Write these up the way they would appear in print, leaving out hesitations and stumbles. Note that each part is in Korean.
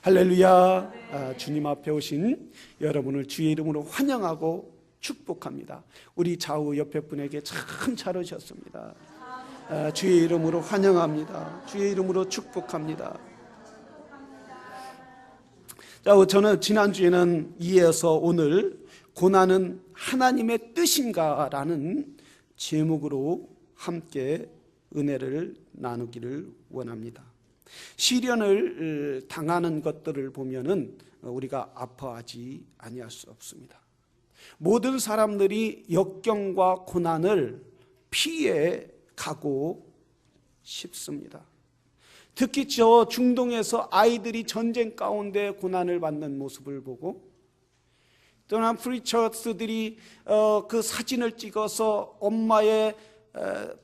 할렐루야. 주님 앞에 오신 여러분을 주의 이름으로 환영하고 축복합니다. 우리 좌우 옆에 분에게 참 잘 오셨습니다. 주의 이름으로 환영합니다. 주의 이름으로 축복합니다. 자, 저는 지난주에는 이어서 오늘 고난은 하나님의 뜻인가 라는 제목으로 함께 은혜를 나누기를 원합니다. 시련을 당하는 것들을 보면은 우리가 아파하지 아니할 수 없습니다. 모든 사람들이 역경과 고난을 피해 가고 싶습니다. 특히 저 중동에서 아이들이 전쟁 가운데 고난을 받는 모습을 보고, 또한 프리처스들이 그 사진을 찍어서 엄마의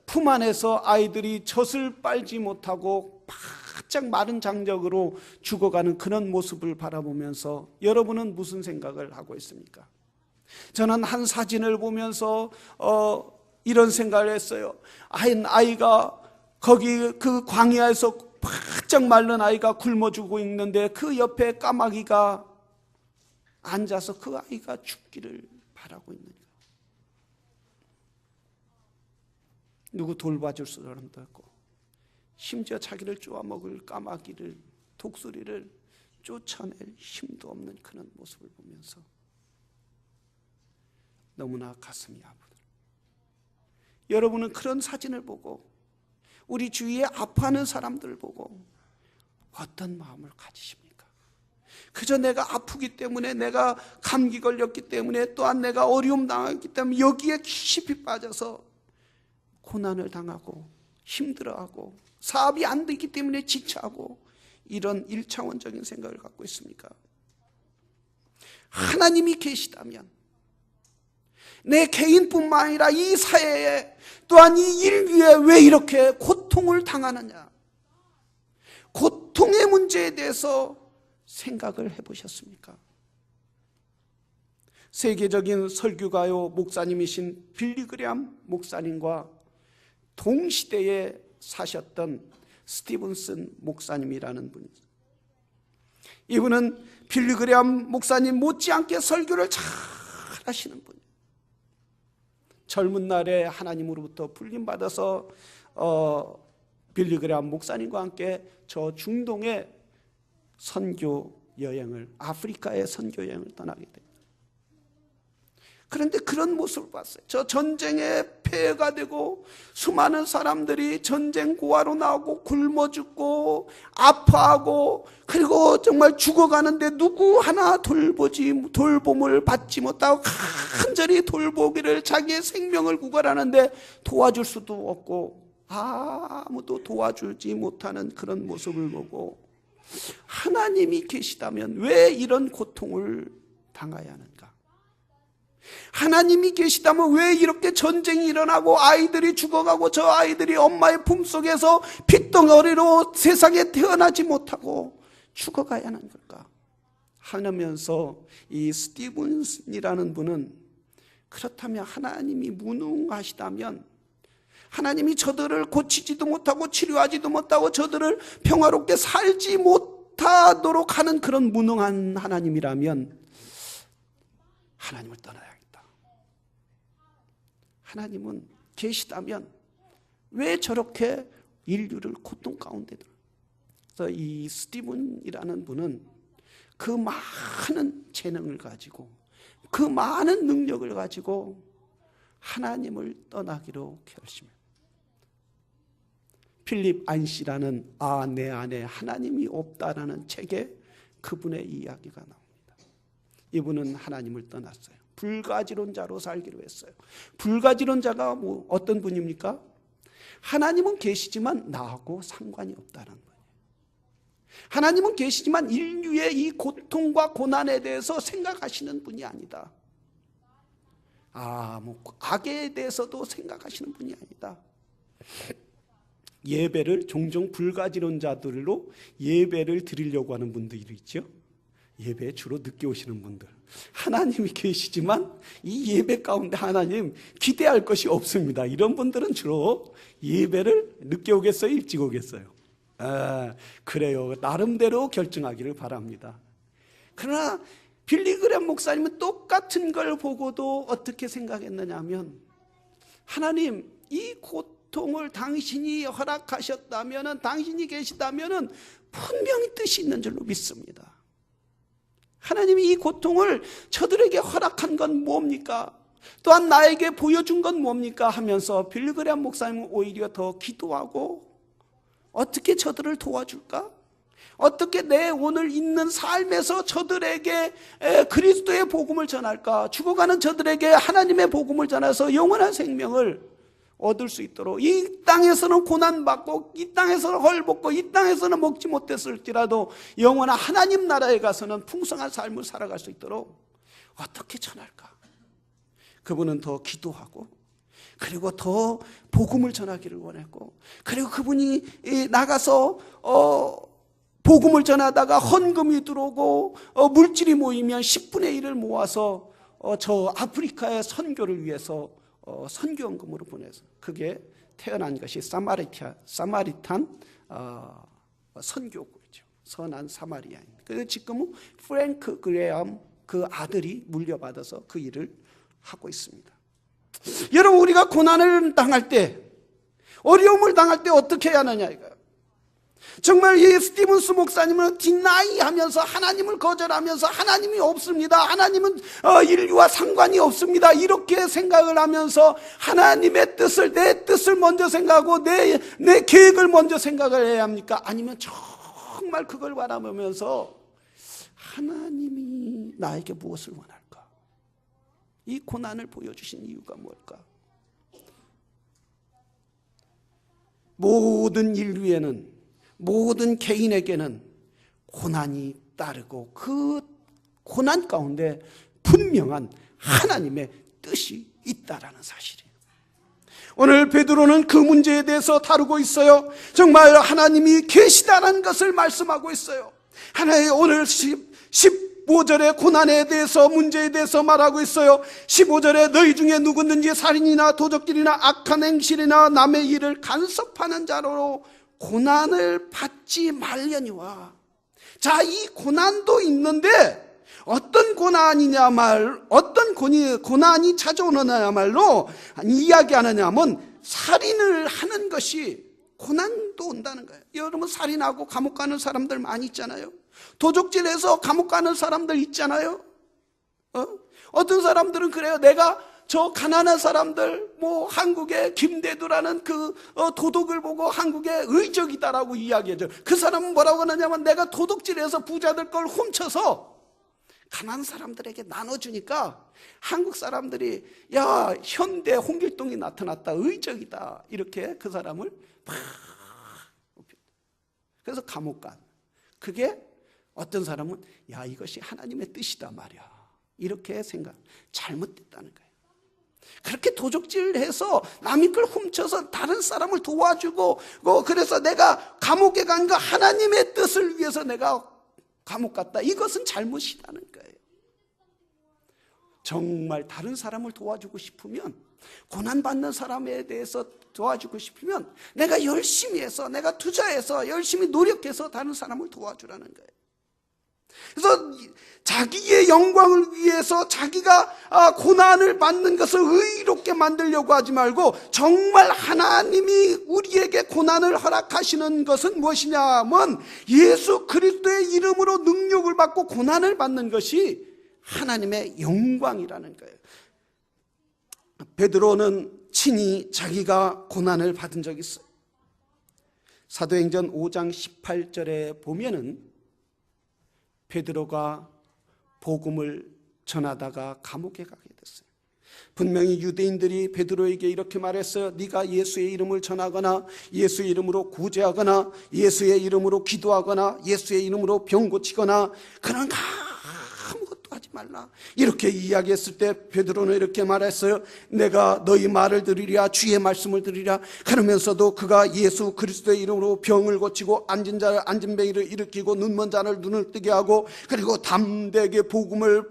품 안에서 아이들이 젖을 빨지 못하고 바짝 마른 장적으로 죽어가는 그런 모습을 바라보면서 여러분은 무슨 생각을 하고 있습니까? 저는 한 사진을 보면서 이런 생각을 했어요. 아이가 거기 그 광야에서 바짝 마른 아이가 굶어 죽고 있는데 그 옆에 까마귀가 앉아서 그 아이가 죽기를 바라고 있는 거예요. 누구 돌봐줄 사람도 없고, 심지어 자기를 쪼아먹을 까마귀를, 독수리를 쫓아낼 힘도 없는 그런 모습을 보면서 너무나 가슴이 아프더라고요. 여러분은 그런 사진을 보고 우리 주위에 아파하는 사람들을 보고 어떤 마음을 가지십니까? 그저 내가 아프기 때문에, 내가 감기 걸렸기 때문에, 또한 내가 어려움 당했기 때문에 여기에 깊이 빠져서 고난을 당하고 힘들어하고 사업이 안 되기 때문에 지쳐하고 이런 1차원적인 생각을 갖고 있습니까? 하나님이 계시다면 내 개인뿐만 아니라 이 사회에, 또한 이 인류에 왜 이렇게 고통을 당하느냐, 고통의 문제에 대해서 생각을 해보셨습니까? 세계적인 설교가요 목사님이신 빌리 그레함 목사님과 동시대에 사셨던 스티븐슨 목사님이라는 분이 있어요. 이분은 빌리 그레함 목사님 못지않게 설교를 잘 하시는 분이에요. 젊은 날에 하나님으로부터 불림받아서 빌리 그레함 목사님과 함께 저 중동의 선교 여행을, 아프리카의 선교 여행을 떠나게 됩니다. 그런데 그런 모습을 봤어요. 저 전쟁에 폐해가 되고 수많은 사람들이 전쟁 고아로 나오고 굶어 죽고 아파하고, 그리고 정말 죽어가는데 누구 하나 돌봄을 받지 못하고 간절히 돌보기를, 자기의 생명을 구걸하는데 도와줄 수도 없고 아무도 도와주지 못하는 그런 모습을 보고, 하나님이 계시다면 왜 이런 고통을 당해야 하는가? 하나님이 계시다면 왜 이렇게 전쟁이 일어나고 아이들이 죽어가고 저 아이들이 엄마의 품속에서 핏덩어리로 세상에 태어나지 못하고 죽어가야 하는 걸까? 하면서 이 스티븐슨이라는 분은, 그렇다면 하나님이 무능하시다면, 하나님이 저들을 고치지도 못하고 치료하지도 못하고 저들을 평화롭게 살지 못하도록 하는 그런 무능한 하나님이라면 하나님을 떠나야겠다. 하나님은 계시다면 왜 저렇게 인류를 고통 가운데 들어? 그래서 이 스티븐이라는 분은 그 많은 재능을 가지고, 그 많은 능력을 가지고 하나님을 떠나기로 결심해요. 필립 안시라는 내 안에 하나님이 없다라는 책에 그분의 이야기가 나옵니다. 이분은 하나님을 떠났어요. 불가지론자로 살기로 했어요. 불가지론자가 어떤 분입니까? 하나님은 계시지만 나하고 상관이 없다는 거예요. 하나님은 계시지만 인류의 이 고통과 고난에 대해서 생각하시는 분이 아니다. 악에 대해서도 생각하시는 분이 아니다. 예배를 종종 불가지론자들로 예배를 드리려고 하는 분들이 있죠. 예배에 주로 늦게 오시는 분들, 하나님이 계시지만 이 예배 가운데 하나님 기대할 것이 없습니다. 이런 분들은 주로 예배를 늦게 오겠어요, 일찍 오겠어요? 그래요. 나름대로 결정하기를 바랍니다. 그러나 빌리그램 목사님은 똑같은 걸 보고도 어떻게 생각했느냐 하면, 하나님, 이 고통을 당신이 허락하셨다면, 당신이 계시다면 분명히 뜻이 있는 줄로 믿습니다. 하나님이 이 고통을 저들에게 허락한 건 뭡니까? 또한 나에게 보여준 건 뭡니까? 하면서 빌리그램 목사님은 오히려 더 기도하고, 어떻게 저들을 도와줄까? 어떻게 내 오늘 있는 삶에서 저들에게 그리스도의 복음을 전할까? 죽어가는 저들에게 하나님의 복음을 전해서 영원한 생명을 얻을 수 있도록, 이 땅에서는 고난받고, 이 땅에서는 헐벗고, 이 땅에서는 먹지 못했을지라도 영원한 하나님 나라에 가서는 풍성한 삶을 살아갈 수 있도록 어떻게 전할까? 그분은 더 기도하고, 그리고 더 복음을 전하기를 원했고, 그리고 그분이 나가서 복음을 전하다가 헌금이 들어오고 물질이 모이면 10분의 1을 모아서 저 아프리카의 선교를 위해서 선교헌금으로 보내서, 그게 태어난 것이 사마리탄 선교구죠. 선한 사마리아인. 그래서 지금은 프랭크 그레엄 그 아들이 물려받아서 그 일을 하고 있습니다. 여러분, 우리가 고난을 당할 때, 어려움을 당할 때 어떻게 해야 하느냐 이거예요. 정말 이 스티븐스 목사님은 디나이 하면서, 하나님을 거절하면서, 하나님이 없습니다, 하나님은 인류와 상관이 없습니다, 이렇게 생각을 하면서 하나님의 뜻을, 내 뜻을 먼저 생각하고 내 계획을 먼저 생각을 해야 합니까? 아니면 정말 그걸 바라보면서 하나님이 나에게 무엇을 원할까? 이 고난을 보여주신 이유가 뭘까? 모든 인류에는, 모든 개인에게는 고난이 따르고, 그 고난 가운데 분명한 하나님의 뜻이 있다라는 사실이에요. 오늘 베드로는 그 문제에 대해서 다루고 있어요. 정말 하나님이 계시다는 것을 말씀하고 있어요. 하나님, 오늘 15절의 고난에 대해서, 문제에 대해서 말하고 있어요. 15절에 너희 중에 누구든지 살인이나 도적질이나 악한 행실이나 남의 일을 간섭하는 자로 고난을 받지 말려니와. 자, 이 고난도 있는데 어떤 고난이 찾아오느냐말로 이야기하느냐면, 살인을 하는 것이 고난도 온다는 거예요. 여러분, 살인하고 감옥 가는 사람들 많이 있잖아요. 도적질해서 감옥 가는 사람들 있잖아요. 어떤 사람들은 그래요. 내가 저 가난한 사람들, 한국의 김대두라는 그 도둑을 보고 한국의 의적이다라고 이야기하죠. 그 사람은 뭐라고 하느냐면, 내가 도둑질해서 부자들 걸 훔쳐서 가난한 사람들에게 나눠주니까 한국 사람들이, 야, 현대 홍길동이 나타났다, 의적이다, 이렇게 그 사람을 막, 그래서 감옥 간. 그게 어떤 사람은, 야, 이것이 하나님의 뜻이다 말이야, 이렇게 잘못됐다는 거예요. 그렇게 도적질해서 남의 걸 훔쳐서 다른 사람을 도와주고, 그래서 내가 감옥에 간 거 하나님의 뜻을 위해서 내가 감옥 갔다, 이것은 잘못이라는 거예요. 정말 다른 사람을 도와주고 싶으면, 고난받는 사람에 대해서 도와주고 싶으면 내가 열심히 해서, 내가 투자해서 열심히 노력해서 다른 사람을 도와주라는 거예요. 그래서 자기의 영광을 위해서 자기가 고난을 받는 것을 의롭게 만들려고 하지 말고, 정말 하나님이 우리에게 고난을 허락하시는 것은 무엇이냐 하면, 예수 그리스도의 이름으로 능력을 받고 고난을 받는 것이 하나님의 영광이라는 거예요. 베드로는 친히 자기가 고난을 받은 적이 있어요. 사도행전 5장 18절에 보면은 베드로가 복음을 전하다가 감옥에 가게 됐어요. 분명히 유대인들이 베드로에게 이렇게 말했어요. 네가 예수의 이름을 전하거나, 예수의 이름으로 구제하거나, 예수의 이름으로 기도하거나, 예수의 이름으로 병 고치거나, 그런 아무것도 하지 말라, 이렇게 이야기했을 때 베드로는 이렇게 말했어요. 내가 너희 말을 들으리라, 주의 말씀을 들으리라. 그러면서도 그가 예수 그리스도의 이름으로 병을 고치고 앉은 뱅이를 일으키고 눈먼 자를 눈을 뜨게 하고, 그리고 담대하게 복음을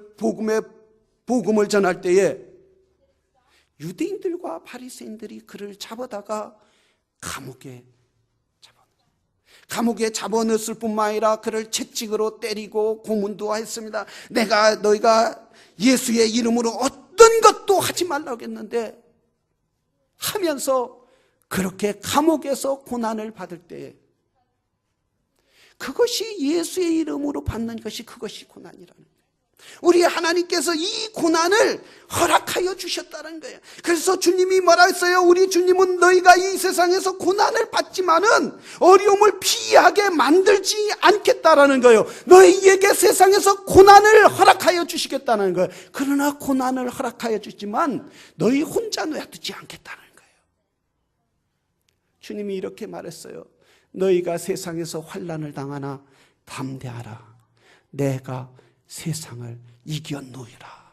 전할 때에 유대인들과 바리새인들이 그를 잡아다가 감옥에 잡았어요. 감옥에 잡아넣었을 뿐만 아니라 그를 채찍으로 때리고 고문도 했습니다. 너희가 예수의 이름으로 어떤 것도 하지 말라고 했는데 하면서 그렇게 감옥에서 고난을 받을 때 그것이 예수의 이름으로 받는 것이 그것이 고난이라는 거예요. 우리 하나님께서 이 고난을 허락하여 주셨다는 거예요. 그래서 주님이 뭐라 했어요? 우리 주님은 너희가 이 세상에서 고난을 받지만은 어려움을 피하게 만들지 않겠다라는 거예요. 너희에게 세상에서 고난을 허락하여 주시겠다는 거예요. 그러나 고난을 허락하여 주지만 너희 혼자 놔두지 않겠다는 거예요. 주님이 이렇게 말했어요. 너희가 세상에서 환난을 당하나 담대하라. 내가 세상을 이겼노이라.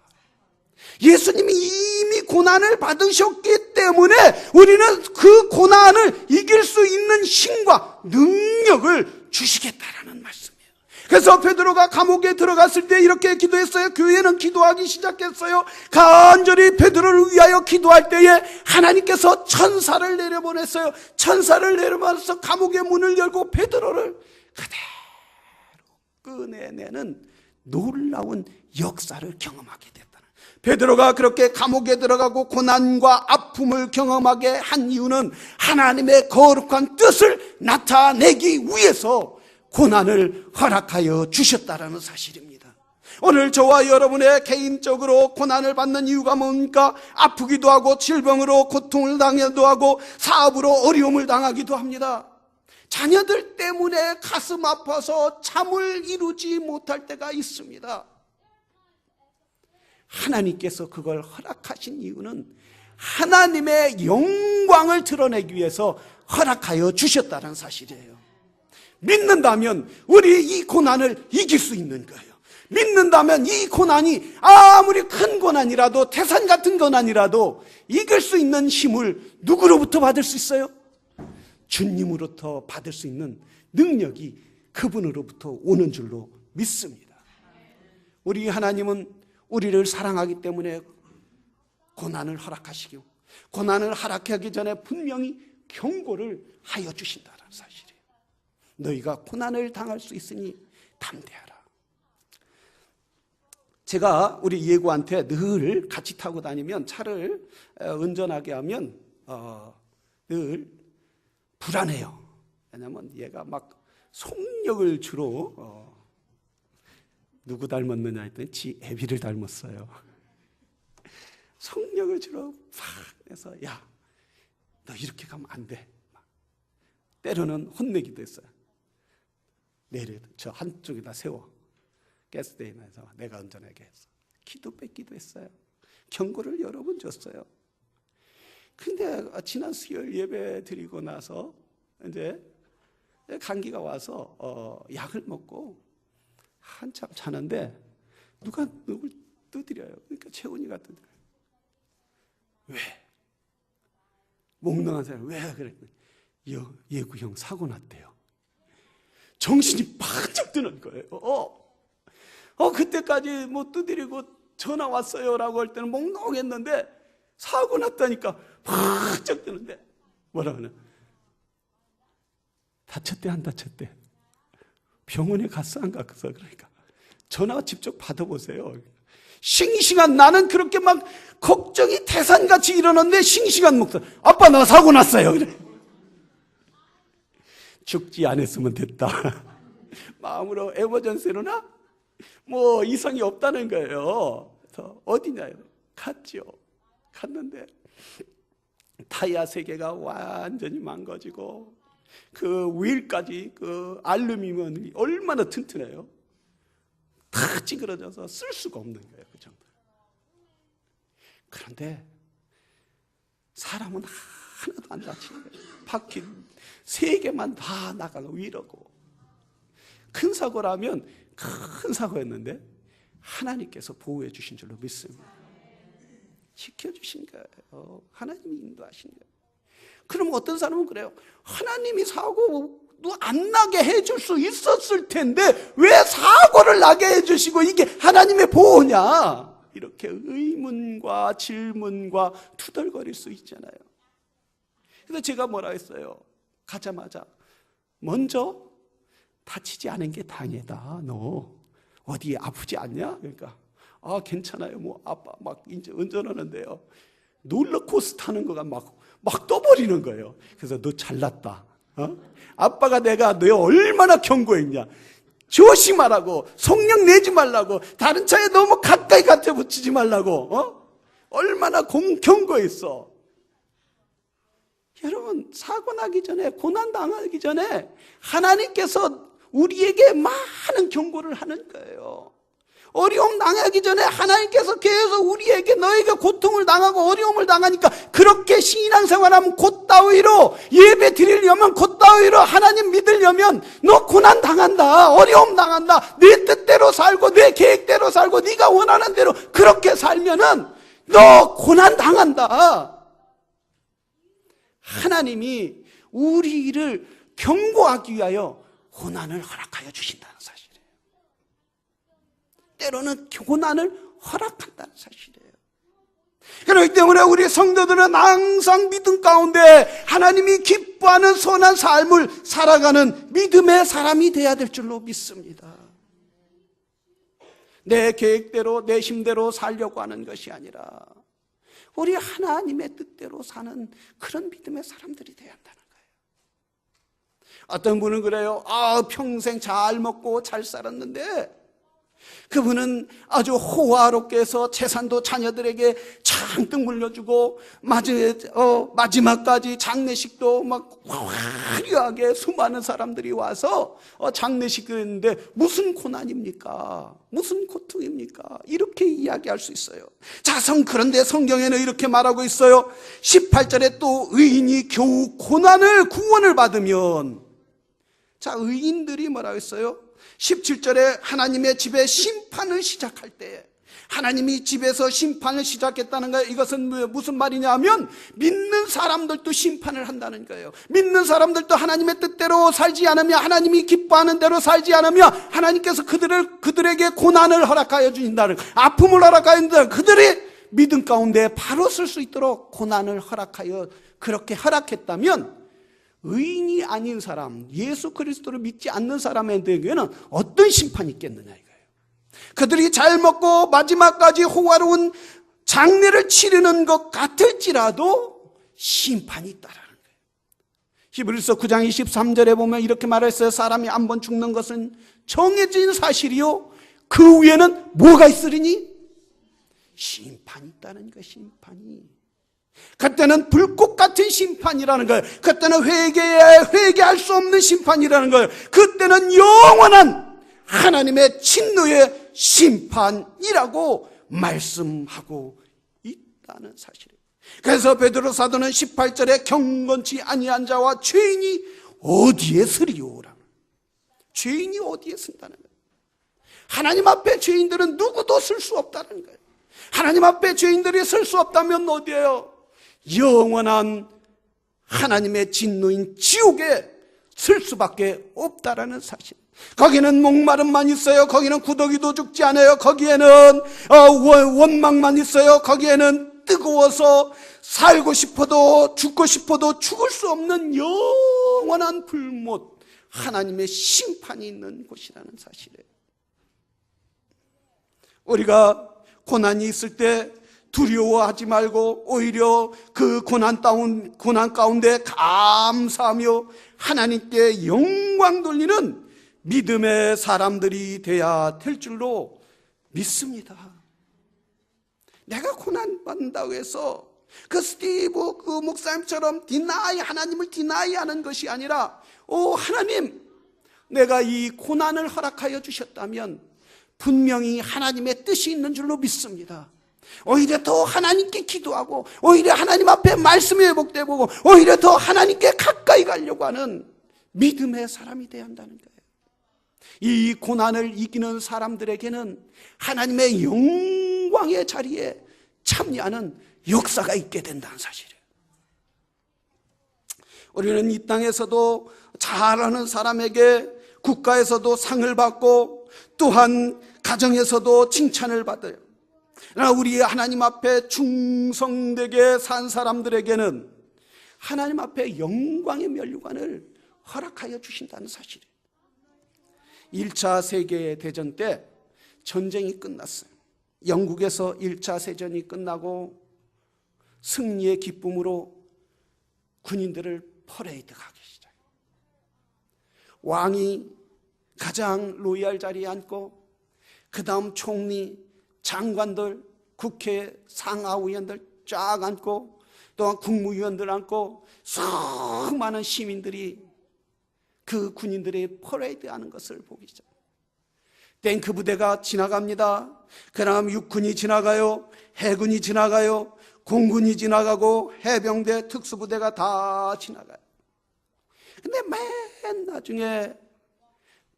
예수님이 이미 고난을 받으셨기 때문에 우리는 그 고난을 이길 수 있는 힘과 능력을 주시겠다라는 말씀이에요. 그래서 베드로가 감옥에 들어갔을 때 이렇게 기도했어요. 교회는 기도하기 시작했어요. 간절히 베드로를 위하여 기도할 때에 하나님께서 천사를 내려보냈어요. 천사를 내려보내서 감옥의 문을 열고 베드로를 그대로 꺼내내는 놀라운 역사를 경험하게 됐다는. 베드로가 그렇게 감옥에 들어가고 고난과 아픔을 경험하게 한 이유는 하나님의 거룩한 뜻을 나타내기 위해서 고난을 허락하여 주셨다라는 사실입니다. 오늘 저와 여러분의 개인적으로 고난을 받는 이유가 뭡니까? 아프기도 하고 질병으로 고통을 당하기도 하고 사업으로 어려움을 당하기도 합니다. 자녀들 때문에 가슴 아파서 잠을 이루지 못할 때가 있습니다. 하나님께서 그걸 허락하신 이유는 하나님의 영광을 드러내기 위해서 허락하여 주셨다는 사실이에요. 믿는다면 우리 이 고난을 이길 수 있는 거예요. 믿는다면 이 고난이 아무리 큰 고난이라도 태산 같은 고난이라도 이길 수 있는 힘을 누구로부터 받을 수 있어요? 주님으로부터 받을 수 있는 능력이 그분으로부터 오는 줄로 믿습니다. 우리 하나님은 우리를 사랑하기 때문에 고난을 허락하시고 고난을 허락하기 전에 분명히 경고를 하여 주신다는 사실이에요. 너희가 고난을 당할 수 있으니 담대하라. 제가 우리 예구한테 늘 같이 타고 다니면 차를 운전하게 하면 늘 불안해요. 왜냐하면 얘가 막 속력을 주로 누구 닮았느냐 했더니 지 애비를 닮았어요. 속력을 주로 팍 해서 야, 너 이렇게 가면 안 돼. 때로는 혼내기도 했어요. 내려 저 한쪽에다 세워. 가스대인에서 내가 운전하게 했어. 기도 뺏기도 했어요. 경고를 여러 번 줬어요. 근데 지난 수요일 예배 드리고 나서 이제 감기가 와서 약을 먹고 한참 자는데 누가 누굴 두드려요. 그러니까 채훈이가 두드려요. 왜? 몽롱한 사람 왜 그랬더니 예구 형 사고 났대요. 정신이 바짝 드는 거예요. 그때까지 뭐 두드리고 전화 왔어요라고 할 때는 몽롱했는데 사고 났다니까 바짝 드는데 뭐라 그러나 다쳤대 안 다쳤대? 병원에 갔어 안 갔어? 그러니까 전화 직접 받아보세요. 싱싱한 나는 그렇게 막 걱정이 태산같이 일어났는데 싱싱한 목소리 아빠 나 사고 났어요. 그래. 죽지 않았으면 됐다. 마음으로 에머전시로나 뭐 이성이 없다는 거예요. 그래서 어디냐요? 갔죠. 갔는데 타이어 3개가 완전히 망가지고 그 휠까지 그 알루미늄이 얼마나 튼튼해요. 다 찌그러져서 쓸 수가 없는 거예요. 그 정도. 그런데 사람은 하나도 안 다치는 거예요. 바퀴 3개만 다 나가고 위로고. 큰 사고라면 큰 사고였는데 하나님께서 보호해 주신 줄로 믿습니다. 지켜주신 거예요. 하나님이 인도하신 거예요. 그럼 어떤 사람은 그래요. 하나님이 사고도 안 나게 해줄 수 있었을 텐데 왜 사고를 나게 해주시고 이게 하나님의 보호냐. 이렇게 의문과 질문과 투덜거릴 수 있잖아요. 그래서 제가 뭐라 했어요. 가자마자 먼저 다치지 않은 게 다행이다. 너 어디 아프지 않냐? 그러니까 괜찮아요. 뭐 아빠 막 이제 운전하는데요, 롤러코스터 타는 거가 막 떠버리는 거예요. 그래서 너 잘났다. 아빠가 내가 너 얼마나 경고했냐. 조심하라고, 속력 내지 말라고, 다른 차에 너무 가까이 갖다 붙이지 말라고, 얼마나 경고했어. 여러분, 사고 나기 전에, 고난 당하기 전에 하나님께서 우리에게 많은 경고를 하는 거예요. 어려움 당하기 전에 하나님께서 계속 우리에게 너희가 고통을 당하고 어려움을 당하니까 그렇게 신앙생활하면 곧다위로 예배 드리려면 곧다위로 하나님 믿으려면 너 고난 당한다, 어려움 당한다, 내 뜻대로 살고 내 계획대로 살고 네가 원하는 대로 그렇게 살면은 너 고난 당한다. 하나님이 우리를 경고하기 위하여 고난을 허락하여 주신다는 사실이에요. 때로는 고난을 허락한다는 사실이에요. 그렇기 때문에 우리 성도들은 항상 믿음 가운데 하나님이 기뻐하는 선한 삶을 살아가는 믿음의 사람이 되어야 될 줄로 믿습니다. 내 계획대로 내 힘대로 살려고 하는 것이 아니라 우리 하나님의 뜻대로 사는 그런 믿음의 사람들이 되어야 한다는 거예요. 어떤 분은 그래요. 평생 잘 먹고 잘 살았는데 그분은 아주 호화롭게 해서 재산도 자녀들에게 잔뜩 물려주고 마지막까지 장례식도 막 화려하게 수많은 사람들이 와서 장례식을 했는데 무슨 고난입니까? 무슨 고통입니까? 이렇게 이야기할 수 있어요. 자, 그런데 성경에는 이렇게 말하고 있어요. 18절에 또 의인이 겨우 고난을 구원을 받으면, 자, 의인들이 뭐라고 했어요? 17절에 하나님의 집에 심판을 시작할 때, 하나님이 집에서 심판을 시작했다는 거예요. 이것은 무슨 말이냐 하면 믿는 사람들도 심판을 한다는 거예요. 믿는 사람들도 하나님의 뜻대로 살지 않으며 하나님이 기뻐하는 대로 살지 않으며 하나님께서 그들에게 고난을 허락하여 주신다는 거예요. 아픔을 허락하여 주신다는 거예요. 그들이 믿음 가운데 바로 설 수 있도록 고난을 허락하여, 그렇게 허락했다면 의인이 아닌 사람, 예수 그리스도를 믿지 않는 사람에게는 어떤 심판이 있겠느냐 이거예요. 그들이 잘 먹고 마지막까지 호화로운 장례를 치르는 것 같을지라도 심판이 있다라는 거예요. 히브리서 9장 23절에 보면 이렇게 말했어요. 사람이 한 번 죽는 것은 정해진 사실이요, 그 위에는 뭐가 있으리니? 심판이 있다는 거예요. 심판이. 그때는 불꽃 같은 심판이라는 거예요. 그때는 회개할 수 없는 심판이라는 거예요. 그때는 영원한 하나님의 진노의 심판이라고 말씀하고 있다는 사실이에요. 그래서 베드로 사도는 18절에 경건치 아니한 자와 죄인이 어디에 서리오라는, 죄인이 어디에 쓴다는 거예요. 하나님 앞에 죄인들은 누구도 쓸 수 없다는 거예요. 하나님 앞에 죄인들이 설 수 없다면 어디에요? 영원한 하나님의 진노인 지옥에 쓸 수밖에 없다라는 사실. 거기는 목마름만 있어요. 거기는 구더기도 죽지 않아요. 거기에는 원망만 있어요. 거기에는 뜨거워서 살고 싶어도 죽고 싶어도 죽을 수 없는 영원한 불못, 하나님의 심판이 있는 곳이라는 사실이에요. 우리가 고난이 있을 때 두려워하지 말고 오히려 그 고난 가운데 감사하며 하나님께 영광 돌리는 믿음의 사람들이 돼야 될 줄로 믿습니다. 내가 고난 받는다고 해서 그 스티브 그 목사님처럼 하나님을 디나이하는 것이 아니라, 하나님, 내가 이 고난을 허락하여 주셨다면 분명히 하나님의 뜻이 있는 줄로 믿습니다. 오히려 더 하나님께 기도하고 오히려 하나님 앞에 말씀이 회복되고 오히려 더 하나님께 가까이 가려고 하는 믿음의 사람이 되어야 한다는 거예요. 이 고난을 이기는 사람들에게는 하나님의 영광의 자리에 참여하는 역사가 있게 된다는 사실이에요. 우리는 이 땅에서도 잘하는 사람에게 국가에서도 상을 받고 또한 가정에서도 칭찬을 받아요. 그러나 우리 하나님 앞에 충성되게 산 사람들에게는 하나님 앞에 영광의 면류관을 허락하여 주신다는 사실이에요. 1차 세계대전 때 전쟁이 끝났어요. 영국에서 1차 세전이 끝나고 승리의 기쁨으로 군인들을 퍼레이드하기 시작해요. 왕이 가장 로얄 자리에 앉고 그 다음 총리, 장관들, 국회 상하의원들 쫙 앉고 또한 국무위원들 앉고 수많은 시민들이 그 군인들의 퍼레이드하는 것을 보기 시작합니다. 탱크 부대가 지나갑니다. 그 다음 육군이 지나가요. 해군이 지나가요. 공군이 지나가고 해병대, 특수부대가 다 지나가요. 근데 맨 나중에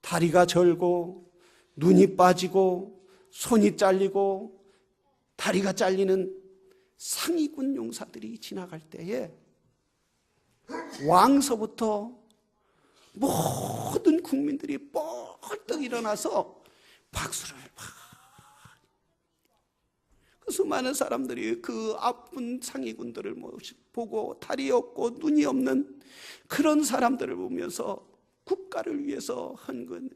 다리가 절고 눈이 빠지고 손이 잘리고 다리가 잘리는 상위군 용사들이 지나갈 때에 왕서부터 모든 국민들이 뻘떡 일어나서 박수를 그 수많은 사람들이 그 아픈 상위군들을 보고 다리 없고 눈이 없는 그런 사람들을 보면서 국가를 위해서 헌금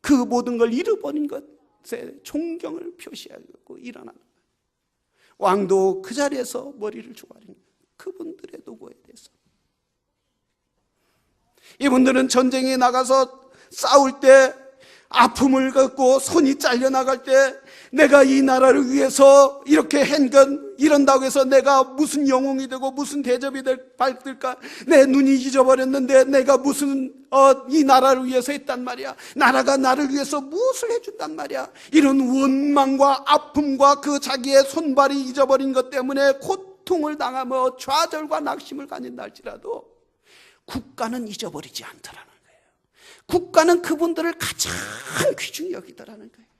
그 모든 걸 잃어버린 것에 존경을 표시하고 일어나는 거예요. 왕도 그 자리에서 머리를 조아린 그분들의 노고에 대해서. 이분들은 전쟁에 나가서 싸울 때 아픔을 겪고 손이 잘려나갈 때 내가 이 나라를 위해서 이렇게 한건 이런다고 해서 내가 무슨 영웅이 되고 무슨 대접이 받을까? 내 눈이 잊어버렸는데 내가 무슨 이 나라를 위해서 했단 말이야. 나라가 나를 위해서 무엇을 해준단 말이야. 이런 원망과 아픔과 그 자기의 손발이 잊어버린 것 때문에 고통을 당하며 좌절과 낙심을 가진다 할지라도 국가는 잊어버리지 않더라는 거예요. 국가는 그분들을 가장 귀중히 여기더라는 거예요.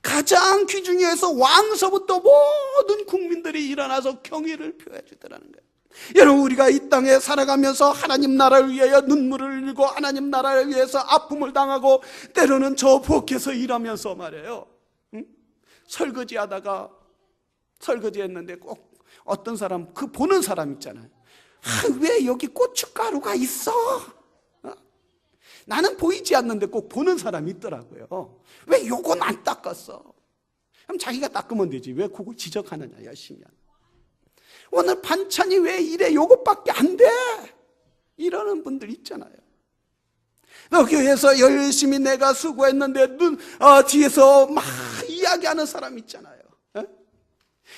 가장 귀중히 여기서 왕서부터 모든 국민들이 일어나서 경의를 표해 주더라는 거예요. 여러분, 우리가 이 땅에 살아가면서 하나님 나라를 위하여 눈물을 흘리고 하나님 나라를 위해서 아픔을 당하고 때로는 저 밖에서 일하면서 말이에요. 설거지하다가 설거지했는데 꼭 어떤 사람 그 보는 사람 있잖아요. 왜 여기 고춧가루가 있어? 나는 보이지 않는데 꼭 보는 사람이 있더라고요. 왜 요건 안 닦았어? 그럼 자기가 닦으면 되지. 왜 그걸 지적하느냐, 열심히 하는. 오늘 반찬이 왜 이래? 요것밖에 안 돼? 이러는 분들 있잖아요. 너 교회에서 열심히 내가 수고했는데 뒤에서 막 이야기하는 사람 있잖아요.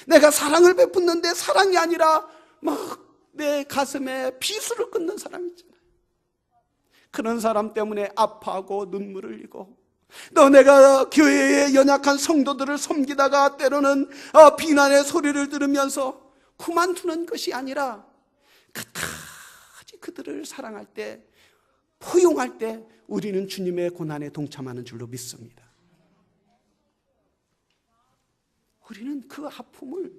내가 사랑을 베푸는데 사랑이 아니라 막 내 가슴에 비수를 끊는 사람 있잖아요. 그런 사람 때문에 아파하고 눈물을 흘리고 또 내가 교회의 연약한 성도들을 섬기다가 때로는 비난의 소리를 들으면서 그만두는 것이 아니라 끝까지 그들을 사랑할 때 포용할 때 우리는 주님의 고난에 동참하는 줄로 믿습니다. 우리는 그 아픔을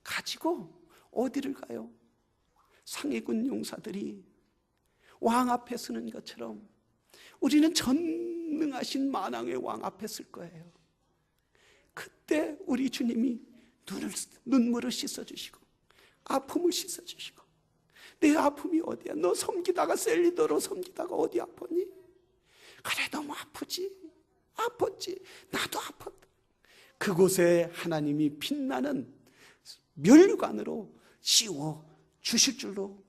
가지고 어디를 가요? 상위군 용사들이 왕 앞에 서는 것처럼 우리는 전능하신 만왕의 왕 앞에 설 거예요. 그때 우리 주님이 눈물을 씻어주시고 아픔을 씻어주시고 내 아픔이 어디야? 너 섬기다가 셀리더로 섬기다가 어디 아팠니? 그래 너무 아프지? 아팠지? 나도 아팠다. 그곳에 하나님이 빛나는 면류관으로 씌워 주실 줄로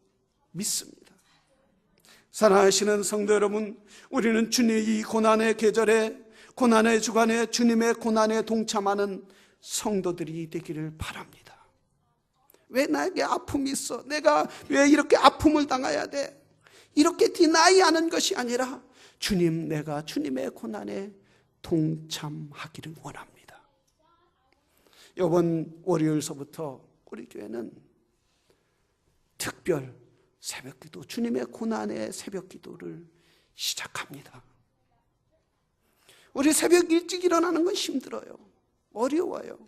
믿습니다. 사랑하시는 성도 여러분, 우리는 주님의 이 고난의 계절에 고난의 주간에 주님의 고난에 동참하는 성도들이 되기를 바랍니다. 왜 나에게 아픔이 있어? 내가 왜 이렇게 아픔을 당해야 돼? 이렇게 디나이하는 것이 아니라 주님, 내가 주님의 고난에 동참하기를 원합니다. 이번 월요일서부터 우리 교회는 특별 새벽기도, 주님의 고난의 새벽기도를 시작합니다. 우리 새벽 일찍 일어나는 건 힘들어요. 어려워요.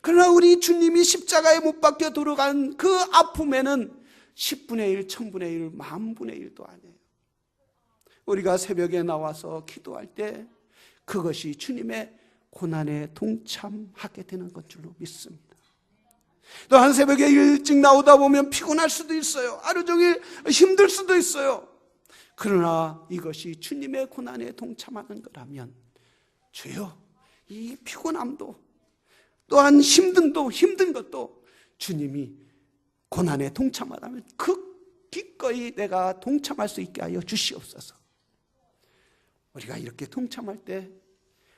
그러나 우리 주님이 십자가에 못 박혀 돌아간 그 아픔에는 10분의 1, 1000분의 1, 10,000분의 1도 아니에요. 우리가 새벽에 나와서 기도할 때 그것이 주님의 고난에 동참하게 되는 것 줄로 믿습니다. 또한 새벽에 일찍 나오다 보면 피곤할 수도 있어요. 하루 종일 힘들 수도 있어요. 그러나 이것이 주님의 고난에 동참하는 거라면 주여, 이 피곤함도 또한 힘든 것도 주님이 고난에 동참하라면 그 기꺼이 내가 동참할 수 있게 하여 주시옵소서. 우리가 이렇게 동참할 때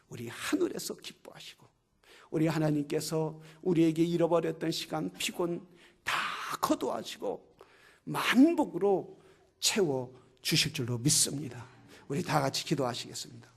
우리 하늘에서 기뻐하시고 우리 하나님께서 우리에게 잃어버렸던 시간, 피곤 다 거두어지고 만복으로 채워 주실 줄로 믿습니다. 우리 다 같이 기도하시겠습니다.